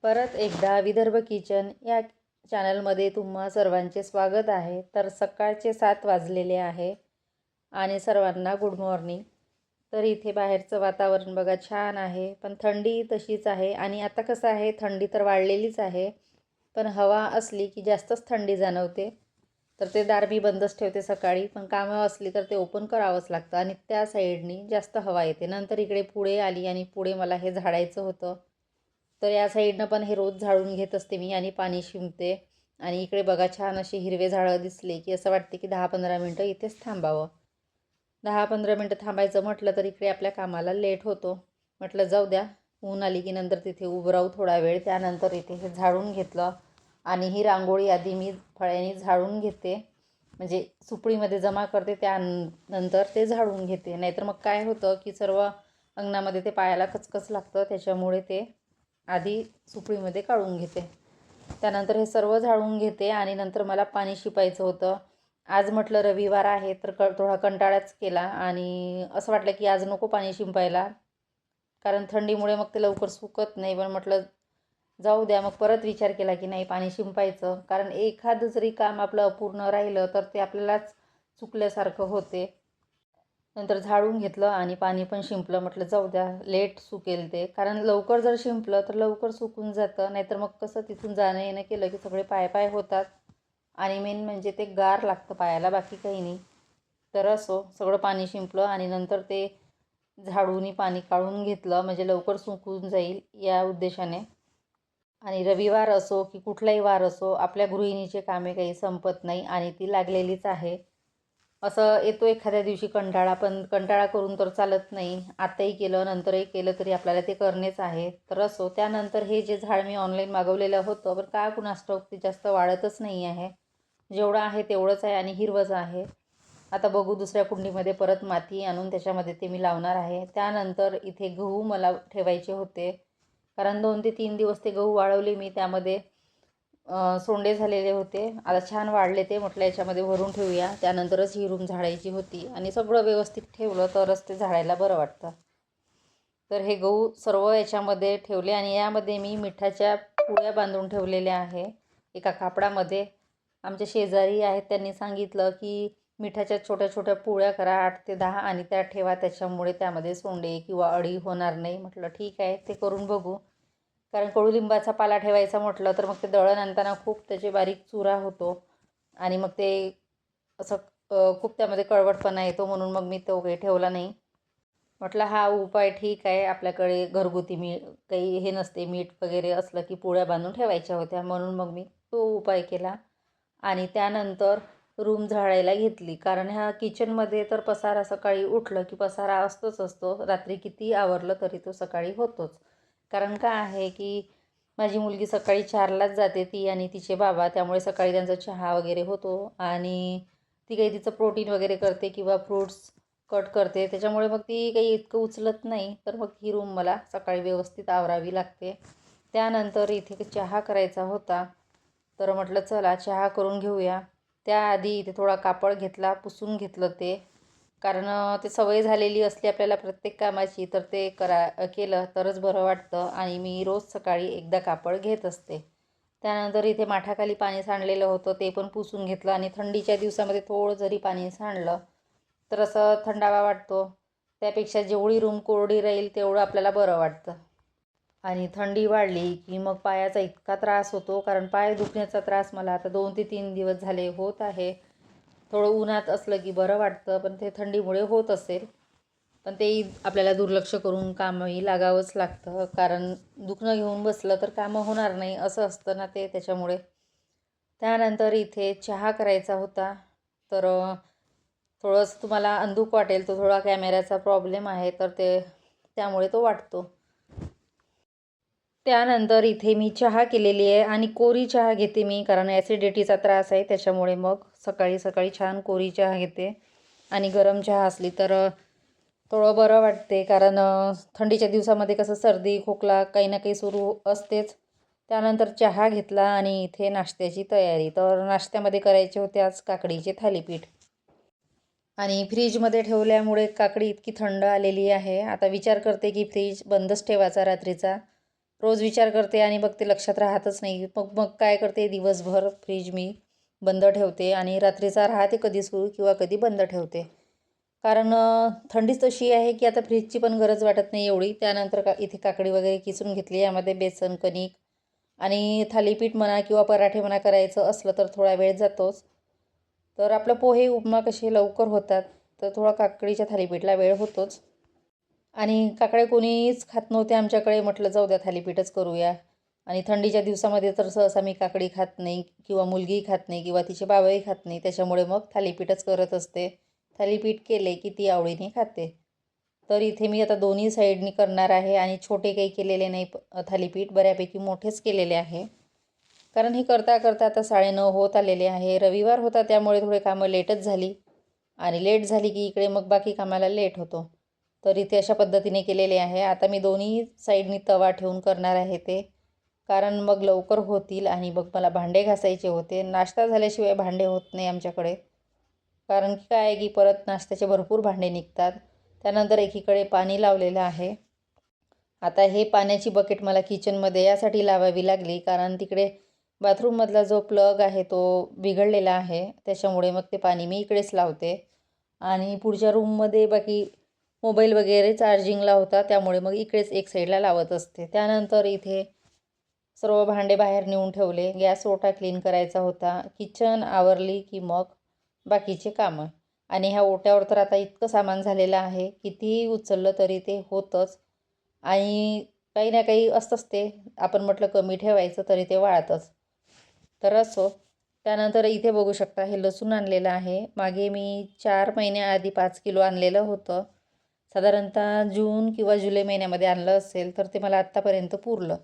परत एकदा विदर्भ किचन या चॅनलमध्ये तुम्हा सर्वांचे स्वागत आहे. तर सकाळचे 7 वाजलेले आहे आणि सर्वांना गुड मॉर्निंग. तर इथे बाहेरचं वातावरण बघा छान आहे, पण थंडी तशीच आहे. आणि आता कसं आहे, थंडी तर वाढलेलीच आहे, पण हवा असली की जास्तच थंडी जाणवते. तर ते दार मी बंदच ठेवते सकाळी, पण कामं असली तर ते ओपन करावंच लागतं आणि त्या साईडनी जास्त हवा येते. नंतर इकडे पुढे आली आणि पुढे मला हे झाडायचं होतं. तर या साईडनं पण हे रोज झाडून घेत असते मी आणि पाणी शिंपते. आणि इकडे बघा छान अशी हिरवे झाडं दिसले की असं वाटते की 10-15 मिनटं इथेच थांबावं. 10-15 मिनटं थांबायचं म्हटलं तर इकडे आपल्या कामाला लेट होतो. म्हटलं जाऊ द्या, ऊन आली की नंतर तिथे उभं राहू थोडा वेळ. त्यानंतर इथे हे झाडून घेतलं आणि ही रांगोळी आधी मी फळ्याने झाडून घेते, म्हणजे सुपडीमध्ये जमा करते, त्यानंतर ते झाडून घेते. नाहीतर मग काय होतं की सर्व अंगणामध्ये ते पायाला कचकच लागतं, त्याच्यामुळे ते आधी सुपडीमध्ये काढून घेते. त्यानंतर हे सर्व झाडून घेते आणि नंतर मला पाणी शिंपायचं होतं. आज म्हटलं रविवार आहे तर थोडा कंटाळाच केला आणि असं वाटलं की आज नको पाणी शिंपायला, कारण थंडीमुळे मग ते लवकर सुकत नाही. पण म्हटलं जाऊ द्या. मग परत विचार केला की नाही, पाणी शिंपायचं, कारण एखादं जरी काम आपलं अपूर्ण राहिलं तर ते आपल्यालाच चुकल्यासारखं होते. नंतर झाडून घेतलं आणि पाणी पण शिंपलं. म्हटलं जाऊ द्या, लेट सुकेल ते, कारण लवकर जर शिंपलं तर लवकर सुकून जातं. नाहीतर मग कसं तिथून जाणं येणं केलं की सगळे पाय होतात आणि मेन म्हणजे ते गार लागतं पायाला, बाकी काही नाही. तर असो, सगळं पाणी शिंपलं आणि नंतर ते झाडूनी पाणी काढून घेतलं, म्हणजे लवकर सुकून जाईल या उद्देशाने. आणि रविवार असो की कुठलाही वार असो, आपल्या गृहिणीचे कामे काही संपत नाही आणि ती लागलेलीच आहे. असं येतो एखाद्या दिवशी कंटाळा, पण कंटाळा करून तर चालत नाही. आताही केलं नंतरही केलं तरी आपल्याला ते करणेच आहे. तर असो, त्यानंतर हे जे झाड मी ऑनलाईन मागवलेलं होतं, पण काय कुणास ठाऊक ते जास्त वाढतच नाही आहे. जेवढं आहे तेवढंच आहे आणि हिरवंच आहे. आता बघू, दुसऱ्या कुंडीमध्ये परत माती आणून त्याच्यामध्ये ते मी लावणार आहे. त्यानंतर इथे गहू मला ठेवायचे होते, कारण 2 ते 3 दिवस ते गहू वाळवले मी. त्यामध्ये सोंडे झालेले होते, आता छान वाढले ते. म्हटलं याच्यामध्ये भरून ठेवूया. त्यानंतरच ही रूम झाडायची होती आणि सगळं व्यवस्थित ठेवलं तरच ते झाडायला बरं वाटतं. तर हे गहू सर्व याच्यामध्ये ठेवले आणि यामध्ये मी मिठाच्या पुड्या बांधून ठेवलेल्या आहे एका कापडामध्ये. आमच्या शेजारी आहेत, त्यांनी सांगितलं की मिठाच्या छोट्या छोट्या पोळ्या करा, 8 ते 10, आणि त्या ठेवा, त्याच्यामुळे त्यामध्ये सोंडे किंवा अळी होणार नाही. म्हटलं ठीक आहे, ते करून बघू. कारण कडुलिंबाचा पाला ठेवायचा म्हटलं तर मग ते दळण आणताना खूप त्याचे बारीक चुरा होतो आणि मग ते असं खूप त्यामध्ये कळवटपणा येतो, म्हणून मग मी तो काही ठेवला नाही. म्हटलं हा उपाय ठीक आहे, आपल्याकडे घरगुती काही हे नसते, मीठ वगैरे असलं की पोळ्या बांधून ठेवायच्या होत्या, म्हणून मग मी तो उपाय केला. आणि त्यानंतर रूम झाडायला घेतली, कारण ह्या किचनमध्ये तर पसारा सकाळी उठलं की पसारा असतो. रात्री किती आवरलं तरी तो सकाळी होतोच. कारण काय आहे की माझी मुलगी सकाळी 4लाच जाते, ती आणि तिचे बाबा, त्यामुळे सकाळी त्यांचा चहा वगैरे होतो आणि ती काही तिचं प्रोटीन वगैरे करते किंवा फ्रूट्स कट करते, त्याच्यामुळे मग ती काही इतकं उचलत नाही. तर मग ही रूम मला सकाळी व्यवस्थित आवरावी लागते. त्यानंतर इथे चहा करायचा होता, तर म्हटलं चला चहा करून घेऊया. त्याआधी इथे थोडा कापड घेतला, पुसून घेतलं ते, कारण ते सवय झालेली असली आपल्याला प्रत्येक कामाची, तर ते केलं तरच बरं वाटतं. आणि मी रोज सकाळी एकदा कापड घेत असते. त्यानंतर इथे माठाखाली पाणी सांडलेलं होतं, ते पण पुसून घेतलं. आणि थंडीच्या दिवसामध्ये थोडं जरी पाणी सांडलं तर असं थंडावा वाटतो. त्यापेक्षा जेवढी रूम कोरडी राहील तेवढं आपल्याला बरं वाटतं. आणि थंडी वाढली की मग पायाचा इतका त्रास होतो, कारण पाय दुखण्याचा त्रास मला आता 2 ते 3 दिवस झाले होत आहे. थोडं उन्हात असलं की बरं वाटतं, पण ते थंडीमुळे होत असेल. पण तेही आपल्याला दुर्लक्ष करून कामही लागावंच लागतं, कारण दुखणं घेऊन बसलं तर कामं होणार नाही, असं असतं ना ते, त्याच्यामुळे. त्यानंतर इथे चहा करायचा होता, तर थोडंसं तुम्हाला अंधूक वाटेल, तो थोडा कॅमेऱ्याचा प्रॉब्लेम आहे, तर त्यामुळे तो वाटतो. त्यानंतर इथे मी चहा केलेली आहे आणि कोरी चहा घेते मी, कारण ॲसिडिटीचा त्रास आहे, त्याच्यामुळे मग सकाळी सकाळी छान कोरी चहा घेते. आणि गरम चहा असली तर थोडं बरं वाटते, कारण थंडीच्या दिवसामध्ये कसं सर्दी खोकला काही ना काही सुरू असतेच. त्यानंतर चहा घेतला आणि इथे नाश्त्याची तयारी. तर नाश्त्यामध्ये करायचे होते आज काकडीचे थालीपीठ. आणि फ्रीजमध्ये ठेवल्यामुळे काकडी इतकी थंड आलेली आहे. आता विचार करते की फ्रीज बंदच ठेवायचा रात्रीचा, रोज विचार करते आणि मग ते लक्षात राहतच नाही. मग मग काय करते, दिवसभर फ्रीज मी बंद ठेवते आणि रात्रीचा राहते कधी सुरू किंवा कधी बंद ठेवते. कारण थंडीच तशी आहे की आता फ्रीजची पण गरज वाटत नाही एवढी. त्यानंतर इथे काकडी वगैरे किसून घेतली. यामध्ये बेसन, कणिक आणि थालीपीठ म्हणा किंवा पराठे म्हणा करायचं असलं तर थोडा वेळ जातोच. तर आपलं पोहे, उपमा कसे लवकर होतात, तर थोडा काकडीच्या थालीपीठला वेळ होतोच. आणि काकडे कोणीच खात नव्हते आमच्याकडे. म्हटलं जाऊ द्या थालीपीठच करूया. आणि थंडीच्या दिवसामध्ये तर सहसा मी काकडी खात नाही किंवा मुलगीही खात नाही किंवा तिचे बाबाही खात नाही. त्याच्यामुळे मग थालीपीठच करत असते. थालीपीठ केले की ती आवडीने खाते. तर इथे मी आता दोन्ही साईडनी करणार आहे आणि छोटे काही केलेले नाही थालीपीठ, बऱ्यापैकी मोठेच केलेले आहे. कारण हे करता करता आता 9:30 होत आलेले आहे. रविवार होता त्यामुळे थोडे कामं लेटच झाली आणि लेट झाली की इकडे मग बाकी कामाला लेट होतो. तर इथे अशा पद्धतीने केलेले आहे. आता मी दोन्ही साईडनी तवा ठेवून करणार आहे ते, कारण मग लवकर होतील आणि मग मला भांडे घासायचे होते. नाश्ता झाल्याशिवाय भांडे होत नाही आमच्याकडे. कारण की काय आहे की परत नाश्त्याचे भरपूर भांडे निघतात. त्यानंतर एकीकडे पाणी लावलेलं आहे. आता हे पाण्याची बकेट मला किचनमध्ये यासाठी लावावी लागली, कारण तिकडे बाथरूममधला जो प्लग आहे तो बिघडलेला आहे. त्याच्यामुळे मग ते पाणी मी इकडेच लावते आणि पुढच्या रूममध्ये बाकी मोबाईल वगैरे चार्जिंगला होता, त्यामुळे मग इकडेच एक साईडला लावत असते. त्यानंतर इथे सर्व भांडे बाहेर नेऊन ठेवले. गॅस ओटा क्लीन करायचा होता. किचन आवरली की मग बाकीचे कामं. आणि ह्या ओट्यावर तर आता इतकं सामान झालेलं आहे, कितीही उचललं तरी ते होतंच. आणि काही ना काही असतंच ते. आपण म्हटलं कमी ठेवायचं तरी ते वाळतंच. तर असो. त्यानंतर इथे बघू शकता हे लसूण आणलेलं आहे. मागे मी 4 महिन्याआधी 5 किलो आणलेलं होतं. साधारणतः जून किंवा जुलै महिन्यामध्ये आणलं असेल, तर ते मला आत्तापर्यंत पुरलं.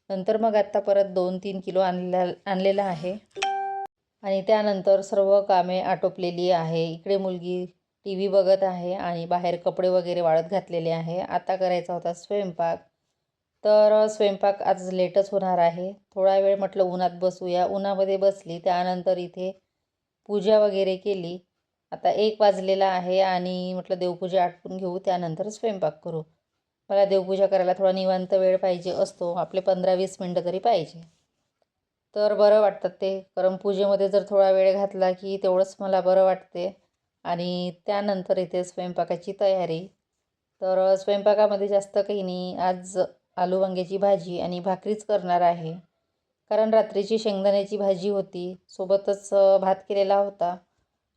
नंतर मग आत्ता परत 2-3 किलो आणलेलं आहे. आणि त्यानंतर सर्व कामे आटोपलेली आहे. इकडे मुलगी टी व्ही बघत आहे आणि बाहेर कपडे वगैरे वाळत घातलेले आहे. आता करायचा होता स्वयंपाक. तर स्वयंपाक आज लेटच होणार आहे. थोडा वेळ म्हटलं उन्हात बसूया. उन्हामध्ये बसली. त्यानंतर इथे पूजा वगैरे केली. आता 1 वाजलेला आहे आणि म्हटलं देवपूजा आटपून घेऊ, त्यानंतर स्वयंपाक करू. मला देवपूजा करायला थोडा निवांत वेळ पाहिजे असतो. आपले 15-20 मिनटं तरी पाहिजे. तर बरं वाटतं ते. कारण पूजेमध्ये जर थोडा वेळ घातला की तेवढंच मला बरं वाटते. आणि त्यानंतर इथे स्वयंपाकाची तयारी. तर स्वयंपाकामध्ये जास्त काही नाही. आज आलू वांग्याची भाजी आणि भाकरीच करणार आहे. कारण रात्रीची शेंगदाण्याची भाजी होती. सोबतच भात केलेला होता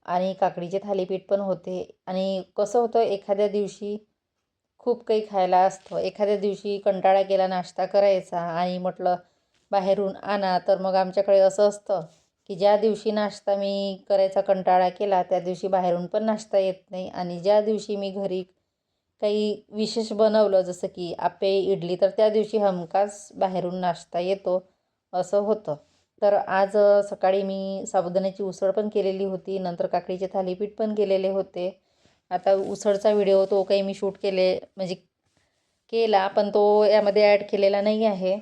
आणि काकडीचे थालीपीठ पण होते. आणि कसं होतं एखाद्या दिवशी खूप काही खायला असतं. एखाद्या दिवशी कंटाळा केला नाश्ता करायचा आणि म्हटलं बाहेरून आणा, तर मग आमच्याकडे असं असतं की ज्या दिवशी नाश्ता मी करायचा कंटाळा केला त्या दिवशी बाहेरून पण नाश्ता येत नाही. आणि ज्या दिवशी मी घरी काही विशेष बनवलं जसं की आप्पे, इडली, तर त्या दिवशी हमखास बाहेरून नाश्ता येतो, असं होतं. तर आज सकाळी मी साबुदाण्याची उसळ पण केलेली होती. नंतर काकडीचे थालीपीठ पण केलेले होते. आता उसळचा व्हिडिओ तो काही मी शूट म्हणजे केला, पण तो यामध्ये ॲड केलेला नाही आहे.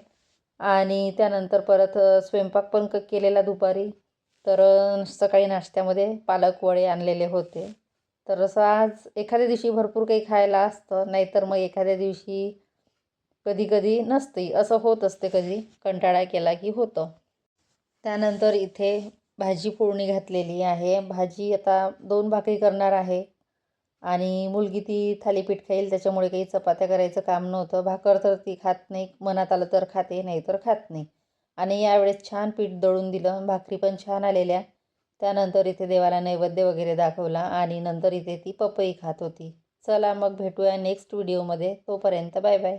आणि त्यानंतर परत स्वयंपाक पण केलेला दुपारी. तर सकाळी नाश्त्यामध्ये पालक वडे आणलेले होते. तर असं आज एखाद्या दिवशी भरपूर काही खायला असतं, नाहीतर मग एखाद्या दिवशी कधी-कधी नसते. असं होत असते, कधी कंटाळा केला की होतं. त्यानंतर इथे भाजी फोडणी घातलेली आहे. भाजी आता 2 भाकरी करणार आहे आणि मुलगी ती थालीपीठ खाईल, त्याच्यामुळे काही चपात्या करायचं काम नव्हतं. भाकर तर ती खात नाही. मनात आलं तर खाते, नाही तर खात नाही. आणि यावेळेस छान पीठ दळून दिलं. भाकरी पण छान आलेल्या. त्यानंतर इथे देवाला नैवेद्य वगैरे दाखवला आणि नंतर इथे ती पपई खात होती. चला मग भेटूया नेक्स्ट व्हिडिओमध्ये. तोपर्यंत बाय बाय.